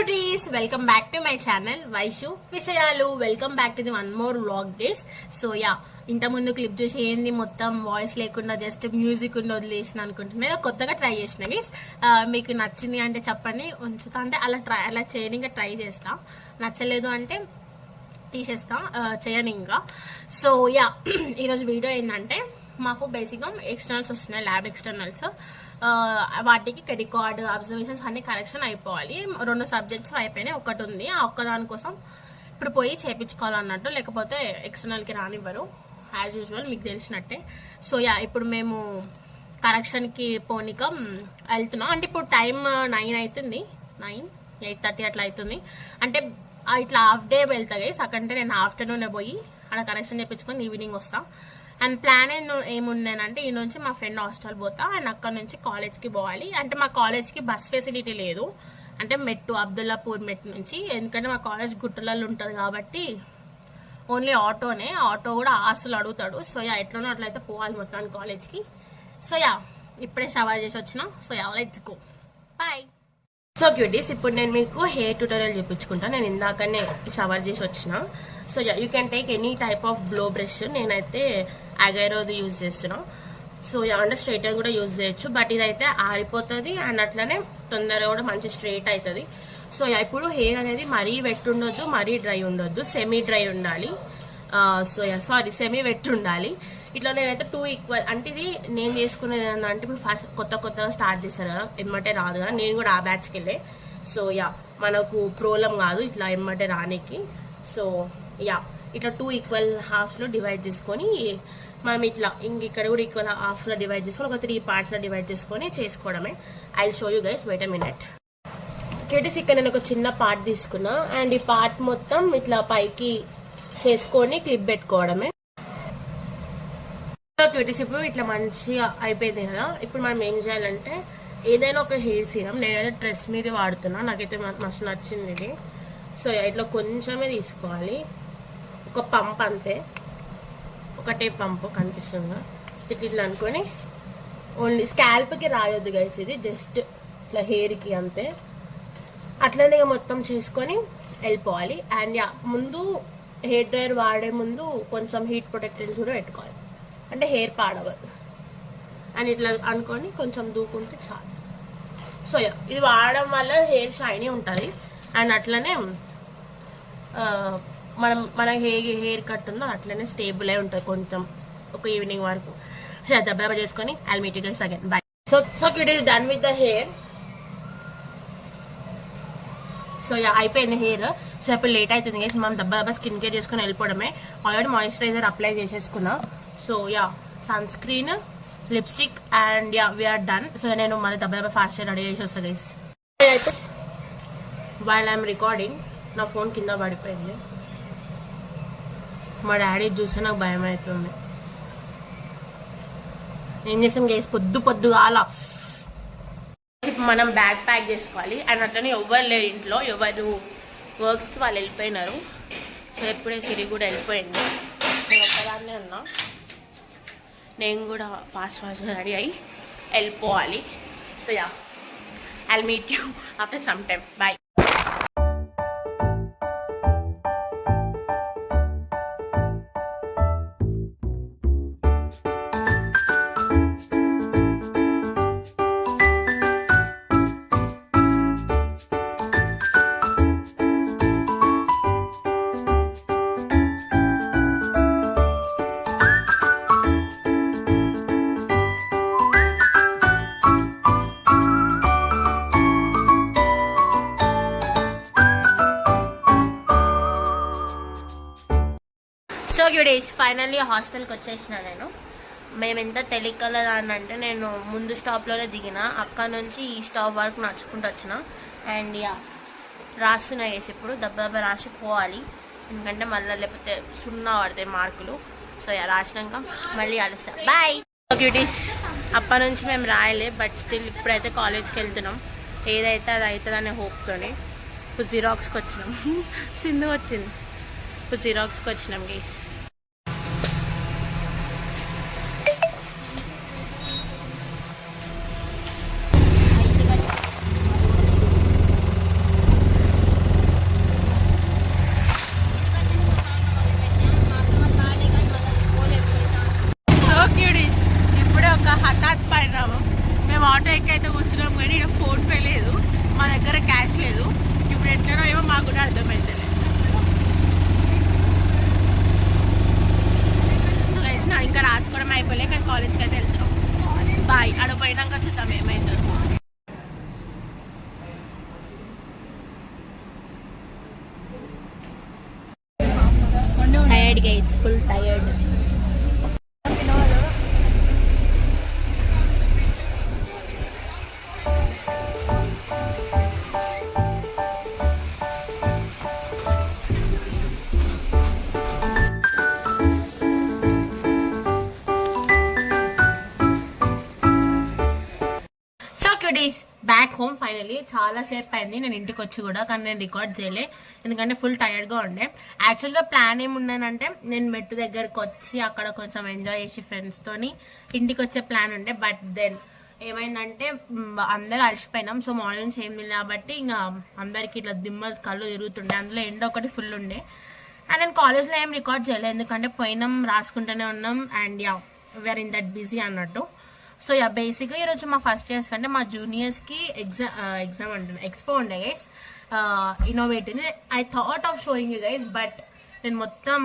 Cuties welcome back to my channel Vaishu విషయాలు. Welcome back to the one more vlog days. So ఇంత ముందు clip చూసి ఏంది మొత్తం వాయిస్ లేకుండా జస్ట్ మ్యూజిక్ ఉండి వదిలేసిన అనుకుంటున్నా. కొత్తగా ట్రై చేసిన గైస్. మీకు నచ్చింది అంటే చెప్పండి, ఉంచుతా అంటే అలా చేయని ఇంకా ట్రై చేస్తా. నచ్చలేదు అంటే తీసేస్తా, చేయను ఇంకా. సో ఈరోజు వీడియో ఏంటంటే మాకు బేసిక్గా ఎక్స్టర్నల్స్ వస్తున్నాయి, ల్యాబ్ ఎక్స్టర్నల్స్. వాటికి క్రెడిట్ కార్డ్ అబ్జర్వేషన్స్ అన్ని కరెక్షన్ అయిపోవాలి. 2 సబ్జెక్ట్స్ అయిపోయినాయి, ఒకటి ఉంది. ఆ ఒక్కదాని కోసం ఇప్పుడు పోయి చేయించుకోవాలన్నట్టు, లేకపోతే ఎక్స్టర్నల్కి రానివ్వరు యాజ్ యూజువల్, మీకు తెలిసినట్టే. సో ఇప్పుడు మేము కరెక్షన్కి పోనీక వెళ్తున్నాం. అంటే ఇప్పుడు టైం 9 అవుతుంది, 8:30 అట్లా అవుతుంది. అంటే ఇట్లా హాఫ్ డే వెళ్తా గైస్. అక్కడంటే నేను ఆఫ్టర్నూన్ పోయి అక్కడ కరెక్షన్ చేయించుకొని ఈవినింగ్ వస్తా. అండ్ ప్లాన్ ఏముందేనంటే ఈ నుంచి మా ఫ్రెండ్ హాస్టల్ పోతా అండ్ అక్కడ నుంచి కాలేజ్కి పోవాలి. అంటే మా కాలేజ్కి బస్ ఫెసిలిటీ లేదు, అంటే అబ్దుల్లాపూర్ మెట్టు నుంచి. ఎందుకంటే మా కాలేజ్ గుట్టలలో ఉంటుంది కాబట్టి ఓన్లీ ఆటోనే. ఆటో కూడా ఆస్తులు అడుగుతాడు. సో ఎట్లనో అట్లయితే పోవాలి మొత్తానికి కాలేజ్కి. సో ఇప్పుడే షవర్ చేసి వచ్చిన. So let's go, bye. So cuties, ఇప్పుడు నేను మీకు హెయిర్ ట్యూటోరియల్ చూపించుకుంటా. నేను ఇందాకనే షవర్ చేసి వచ్చిన. So you can take any type of blow brush. నేనైతే అగైరోది యూజ్ చేస్తున్నా. సో అంటే స్ట్రైట్గా కూడా యూజ్ చేయొచ్చు, బట్ ఇదైతే ఆరిపోతుంది అండ్ అట్లనే తొందరగా కూడా మంచి స్ట్రైట్ అవుతుంది. సో ఇప్పుడు హెయిర్ అనేది మరీ వెట్ ఉండొద్దు, మరీ డ్రై ఉండొద్దు, సెమీ డ్రై ఉండాలి. సెమీ వెట్ ఉండాలి. ఇట్లా నేనైతే 2 ఈక్వల్. అంటే ఇది నేను చేసుకునేది ఏంటంటే, ఇప్పుడు ఫస్ట్ కొత్తగా స్టార్ట్ చేస్తారు కదా, ఎమ్మటే రాదు కదా. నేను కూడా ఆ బ్యాచ్కి వెళ్ళే. సో మనకు ప్రాబ్లం కాదు ఇట్లా ఎమ్మటే రానికి. సో ఇట్లా 2 ఈక్వల్ హాఫ్స్లో డివైడ్ చేసుకొని మనం ఇట్లా ఇక్కడ కూడా ఈక్వల్ హాఫ్లో డివైడ్ చేసుకొని ఒక 3 పార్ట్స్లో డివైడ్ చేసుకొని చేసుకోవడమే. I show you guys, wait a minute. Cuties, ఇక్కడ నేను ఒక చిన్న పార్ట్ తీసుకున్నా అండ్ ఈ పార్ట్ మొత్తం ఇట్లా పైకి చేసుకొని క్లిప్ పెట్టుకోవడమే. క్యూటీస్, ఇప్పుడు ఇట్లా మంచిగా అయిపోయింది కదా. ఇప్పుడు మనం ఏం చేయాలంటే ఏదైనా ఒక హెయిర్ సీరం, నేనైతే డ్రెస్ మీద వాడుతున్నా, నాకైతే మస్తు నచ్చింది ఇది. సో ఇట్లా కొంచెమే తీసుకోవాలి, ఒక పంప్ అంతే, ఒకటే పంపు కనిపిస్తుందా ఇట్లా అనుకొని. ఓన్లీ స్కాల్ప్కి రాయొద్దు గైస్, ఇది జస్ట్ ఇట్లా హెయిర్కి అంతే. అట్లనే మొత్తం చేసుకొని వెళ్ళిపోవాలి. అండ్ ముందు హెయిర్ డ్రైయర్ వాడే ముందు కొంచెం హీట్ ప్రొటెక్టెంట్ కూడా పెట్టుకోవాలి, అంటే హెయిర్ పాడవద్దు. అండ్ ఇట్లా అనుకొని కొంచెం దూకుంటే చాలు. సో ఇది వాడడం వల్ల హెయిర్ షైనీ ఉంటుంది అండ్ అట్లనే మన హెయిర్ కట్ ఉందో అట్లనే స్టేబుల్ అయి ఉంటుంది కొంచెం ఒక ఈవినింగ్ వరకు. సో దెబ్బ చేసుకొని I'll meet you guys again, bye. So it is done with the hair. So అయిపోయింది హెయిర్. సో ఇప్పుడు లేట్ అవుతుంది గైస్, మనం దెబ్బ స్కిన్ కేర్ చేసుకొని వెళ్ళిపోవడమే. ఆల్రెడీ మాయిశ్చరైజర్ అప్లై చేసేసుకున్నా. So sunscreen, lipstick and we are done. So నేను మళ్ళీ దెబ్బ ఫాస్ట్ రెడీ చేసి వస్తాను గైస్. వైల్ ఐఎమ్ రికార్డింగ్ నా ఫోన్ కింద పడిపోయింది. మా డాడీ చూస్తే నాకు భయం అవుతుంది. ఏం చేసాం గైస్, పొద్దుగాల మనం బ్యాగ్ ప్యాక్ చేసుకోవాలి. అండ్ అట్లనే ఎవరు లేరు ఇంట్లో, ఎవరు వర్క్స్కి వాళ్ళు వెళ్ళిపోయినారు. సో ఎప్పుడే సిరి కూడా వెళ్ళిపోయింది, నేను ఒక్కదాన్నే ఉన్నా. నేను కూడా ఫాస్ట్ రెడీ అయ్యి వెళ్ళిపోవాలి. So I'll meet you after some time, bye. So days finally హాస్టల్కి వచ్చేసిన నేను. మేము ఎంత తెలియకలదానంటే నేను ముందు స్టాప్లోనే దిగిన, అక్కడ నుంచి ఈ స్టాప్ వరకు నడుచుకుంటూ వచ్చిన. అండ్ రాస్తున్నా వేసి ఇప్పుడు దెబ్బ రాసి పోవాలి, ఎందుకంటే మళ్ళీ లేకపోతే 0 పడతాయి మార్కులు. సో రాసినాక మళ్ళీ కలుస్తా, బాయ్. క్యూటీస్, అప్పటి నుంచి మేము రాయలే, బట్ స్టిల్ ఇప్పుడైతే కాలేజ్కి వెళ్తున్నాం. ఏదైతే అది అవుతుందనే హోప్తోనే ఇప్పుడు జిరాక్స్కి వచ్చినాం. సింధు వచ్చింది, ఇప్పుడు జిరాక్స్కి వచ్చినాం గైస్. ఎక్కైతే కూర్చున్నాం కానీ ఇక్కడ ఫోన్ పే లేదు, మా దగ్గర క్యాష్ లేదు. ఇప్పుడు ఎట్లనో ఏమో మాకు కూడా అర్థమవుతుంది. సో గైస్ నా ఇంకా రాసుకోవడం అయిపోలే, కానీ కాలేజ్కి అయితే వెళ్తున్నాం. బాయ్. అక్కడ పోయినాక చూద్దాం ఏమైందో. Tired guys, full tired. Back home finally. చాలా సేపు అయింది నేను ఇంటికి వచ్చి కూడా, కానీ నేను రికార్డ్ చేయలే ఎందుకంటే ఫుల్ టైర్డ్గా ఉండే. యాక్చువల్గా ప్లాన్ ఏముండేనంటే నేను మెట్టు దగ్గరకు వచ్చి అక్కడ కొంచెం ఎంజాయ్ చేసి ఫ్రెండ్స్తోని ఇంటికి వచ్చే ప్లాన్ ఉండే. బట్ దెన్ ఏమైందంటే అందరూ అలసిపోయినాం. సో మార్నింగ్స్ ఏం లేదు కాబట్టి ఇంకా అందరికి ఇట్లా దిమ్మలు కళ్ళు తిరుగుతుండే, అందులో ఎండ ఒకటి ఫుల్ ఉండే. అండ్ నేను కాలేజ్లో ఏం రికార్డ్ చేయలేదు ఎందుకంటే పోయినాం, రాసుకుంటూనే ఉన్నాం. And yeah we're in that busy అన్నట్టు. సో యా బేసిక్గా ఈరోజు మా ఫస్ట్ ఇయర్స్ కంటే మా జూనియర్స్కి ఎగ్జామ్ అంటున్నా ఎక్స్పో ఉండే guys, innovative. I thought of showing you guys, but నేను మొత్తం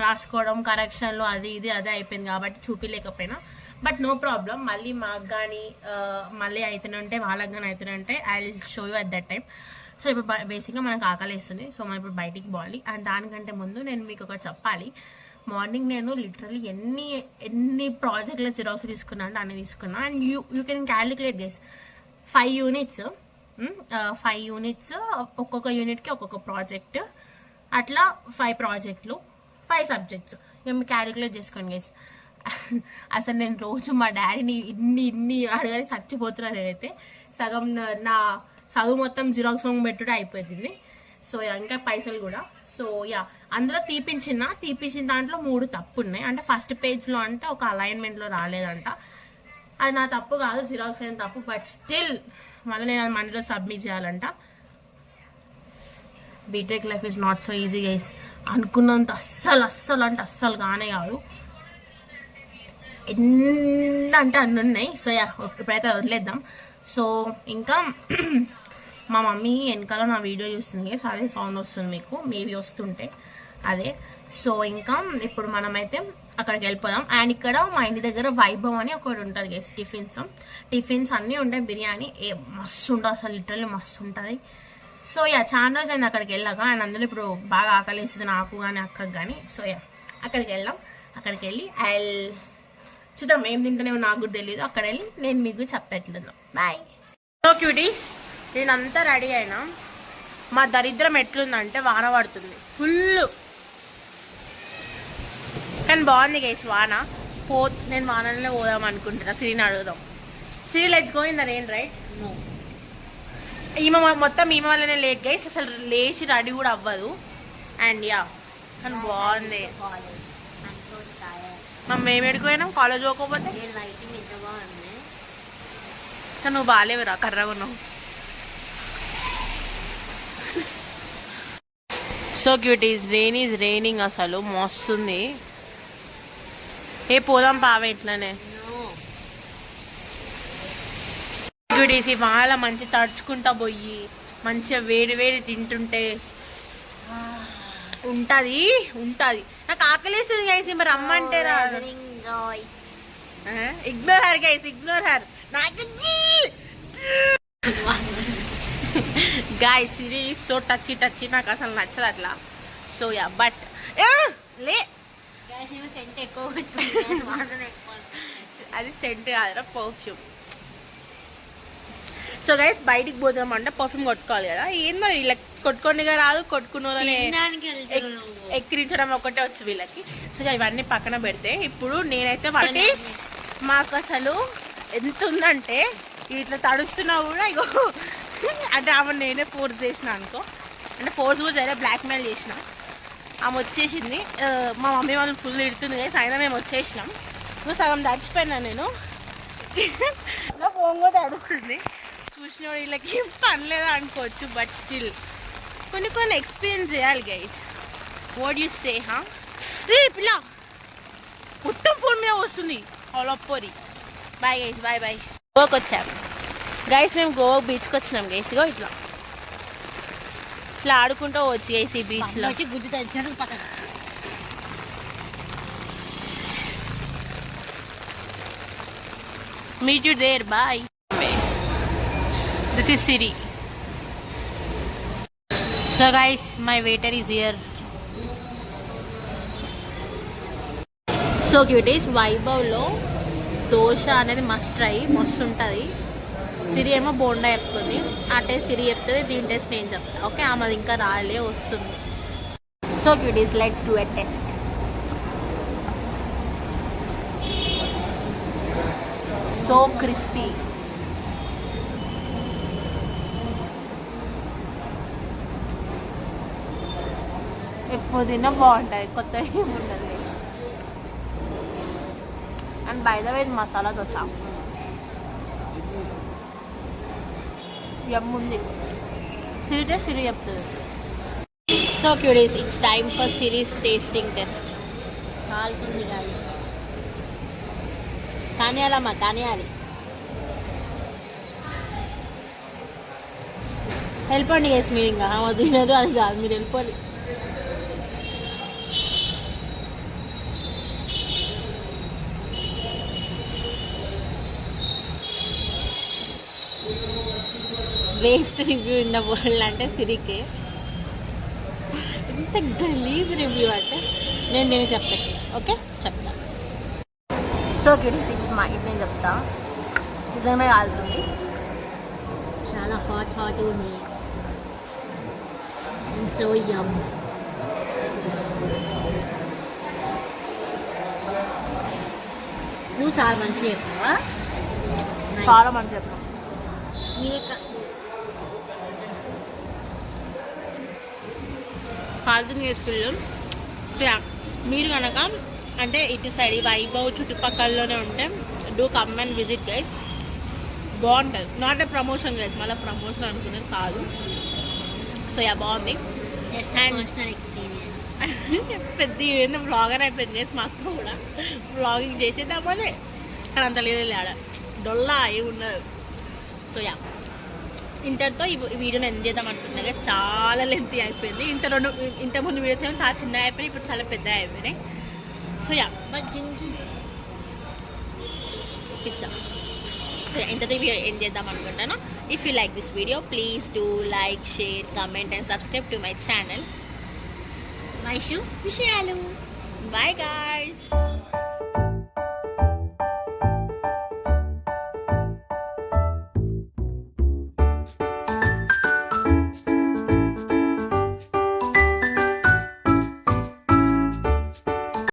రాసుకోవడం కరెక్షన్లు అది ఇది అదే అయిపోయింది కాబట్టి చూపించలేకపోయినా. బట్ నో ప్రాబ్లం, మళ్ళీ మాకు కానీ మళ్ళీ అయితేనే ఉంటే వాళ్ళకి కానీ అయితేనే ఉంటే I will show you at that time. So ఇప్పుడు బేసిక్గా మనకు ఆకలి వేస్తుంది, సో మనం ఇప్పుడు బయటికి పోవాలి. అండ్ దానికంటే ముందు నేను మీకు ఒకటి చెప్పాలి. మార్నింగ్ నేను లిటరలీ ఎన్ని ప్రాజెక్టుల జిరాక్స్ తీసుకున్నా అంటే అన్ని తీసుకున్నా. And you can calculate guys, 5 units ఒక్కొక్క యూనిట్కి ఒక్కొక్క ప్రాజెక్ట్, అట్లా 5 ప్రాజెక్టులు 5 సబ్జెక్ట్స్. ఇక మీరు క్యాలిక్యులేట్ చేసుకోండి గైస్. అసలు నేను రోజు మా డాడీని ఇన్ని అడగాలి చచ్చిపోతున్నాను నేనైతే. సగం నా చదువు మొత్తం జిరాక్స్ పెట్టుడే అయిపోతుంది. సో ఇంకా పైసలు కూడా. సో యా అందులో తీపించిన దాంట్లో 3 తప్పు ఉన్నాయి. అంటే ఫస్ట్ పేజ్లో అంటే ఒక అలైన్మెంట్లో రాలేదంట, అది నా తప్పు కాదు, జిరాక్స్ అయిన తప్పు. బట్ స్టిల్ మళ్ళీ నేను అది మండీలో సబ్మిట్ చేయాలంట. BTech life is not so easy guys, అనుకున్నంత అస్సలు కానే కాదు. ఎన్ని అంటే అన్ని ఉన్నాయి. సో యా ఇప్పుడైతే వదిలేద్దాం. సో ఇంకా మా మమ్మీ వెనకాల నా వీడియో చూస్తుంది గైస్, అదే సౌండ్ వస్తుంది మీకు మేబీ వస్తుంటే అదే. సో ఇంకా ఇప్పుడు మనమైతే అక్కడికి వెళ్ళిపోదాం. అండ్ ఇక్కడ మా ఇంటి దగ్గర వైభవ్ అని ఒకటి ఉంటుంది గైస్, టిఫిన్స్ అన్నీ ఉంటాయి. బిర్యానీ మస్తు ఉంటుంది అసలు, లిటరల్లీ మస్తు ఉంటుంది. సో యా చాలా రోజు అయింది అక్కడికి వెళ్ళాక. అండ్ అందులో ఇప్పుడు బాగా ఆకలిస్తుంది నాకు కానీ అక్కకి కానీ. సో యా అక్కడికి వెళ్ళి చూద్దాం ఏం తింటానేమో నాకు కూడా తెలియదు. అక్కడ వెళ్ళి నేను మీకు చెప్పట్లేదు. బాయ్. సో క్యూటీస్, నేనంతా రెడీ అయినా. మా దరిద్రం ఎట్లుందంటే వాన పడుతుంది ఫుల్, కానీ బాగుంది గైస్ వాన. నేను వానలో పోదాం అనుకుంటున్నా. సిరిని అడుగుదాం. Siri let's go in the rain right. ఈమె వల్లనే లేట్ గైస్, అసలు లేచి రెడీ కూడా అవ్వదు. అండ్ యా కానీ బాగుంది. మేము ఎడిపోయినాం కాలేజ్ పోకపోతే. కానీ నువ్వు బాగాలేవురా, కర్రగా ఉన్నావు. So cuties, rain is raining, అసలు మస్తుంది. పోదాం పావే ఇట్లనే. క్యూటీస్ ఇవాళ మంచి తడుచుకుంటా పోయి మంచిగా వేడి తింటుంటే ఉంటుంది. నాకు ఆకలిస్తుంది గైస్, మరి రమ్మంటే రాదు. Ignore her guys, ignore her. Guys ఇది సో టచ్చి నాకు అసలు నచ్చదు అట్లా. సో యా బట్ లే అది సెంట్ కాదురా, పర్ఫ్యూమ్. సో గైస్ బయటికి పోదామంటే పర్ఫ్యూమ్ కొట్టుకోవాలి కదా. ఏందో వీళ్ళకి కొట్టుకోనిగా రాదు, కొట్టుకున్న వాళ్ళని ఎక్కిరించడం ఒకటే వచ్చు వీళ్ళకి. సో ఇవన్నీ పక్కన పెడితే ఇప్పుడు నేనైతే మాకు అసలు ఎంత ఉందంటే ఇట్లా తడుస్తున్నా కూడా ఇగో అంటే ఆమె నేనే ఫోర్స్ చేసిన అనుకో, అంటే ఫోర్స్ కూడా సరే బ్లాక్మెయిల్ చేసిన. ఆమె వచ్చేసింది, మా మమ్మీ వాళ్ళు ఫుల్ ఇడుతుంది కదా. అయినా మేము వచ్చేసినాం. నువ్వు సగం తడిచిపోయినా నేను, నా ఫోన్ కూడా తడుస్తుంది. చూసిన వీళ్ళకి పనిలేదా అనుకోవచ్చు, బట్ స్టిల్ కొన్ని ఎక్స్పీరియన్స్ చేయాలి గైస్. What you say? పిల్ల మొత్తం ఫోన్ మీద వస్తుంది. ఆల్ ఆఫ్ పోరి. Bye guys, bye. వర్క్ వచ్చాము. గైస్ మేము గోవా బీచ్కి వచ్చినాం గైస్. ఇగో ఇట్లా ఇట్లా ఆడుకుంటూ వచ్చి గైస్ ఈ బీచ్లో. గుడ్డు తెచ్చాడు పక్కన. Meet you there. Bye. This is Siri. So guys, my waiter is here. So cuties, వైభవ్లో దోశ అనేది మస్ట్ ట్రై, మస్తు ఉంటుంది. సిరి ఏమో బోండా చెప్తుంది, ఆ టేస్ట్ సిరి చెప్తుంది, దీని టేస్ట్ నేను చెప్తాను. ఓకే, ఆమెది ఇంకా రాలే, వస్తుంది. So cuties, let's do a test. So crispy. ఎప్పుడు తిన్నా బాగుంటుంది, కొత్త ఏముండదు. And by the way masala dosa ఉంది. సిరి టేస్ట్ సిరి చెప్తుంది. So cure is, it's time for series tasting test. కాలుతుంది గాలి. కానియాలమ్మా, కానియాలి. వెళ్ళిపోండి గేస్, మీరు ఇంకా తినదు అది కాదు, మీరు వెళ్ళిపోండి. Waste review in the world అంటే సిరికి. ఎంత గలీజ్ రివ్యూ అంటే నేను చెప్తాను. ఓకే, చెప్తా. సో కిడ్స్, ఇట్స్ మై, నేను చెప్తా. నిజంగా కాలుతుంది, చాలా హాట్ ఉంది. So um. నువ్వు చాలా మంచిగా చెప్పావా? చాలా మంచిగా చెప్పావు. మీరే కాల్తుంది చేసుకున్నాం. సో మీరు కనుక అంటే ఇటు సైడ్ వైభవ్ చుట్టుపక్కలలోనే ఉంటే do come and visit guys. బాగుంటుంది. నాట్ ఏ ప్రమోషన్ గైస్, మళ్ళీ ప్రమోషన్ అనుకునేది కాదు. సో బాగుంది. పెద్ద ఏందో బ్లాగర్ అయిపోయింది గైస్. మా అక్క కూడా బ్లాగింగ్ చేసేద్దామని అక్కడ అంత లేదు, ఆడ డొల్లా ఏమి ఉండదు. సో ఇంతటితో ఈ వీడియోని ఎండ్ చేద్దాం అనుకుంటున్నా. చాలా లెంతీ అయిపోయింది. ఇంతకుముందు వీడియోస్ ఏమో చాలా చిన్న అయిపోయినాయి, ఇప్పుడు చాలా పెద్ద అయిపోయినాయి. సో సో ఇంతతో వీడియో ఎండ్ చేద్దాం అనుకుంటాను. If you like this video, please do like, share, comment and subscribe to my channel. Vaishu విషయాలు. Bye guys.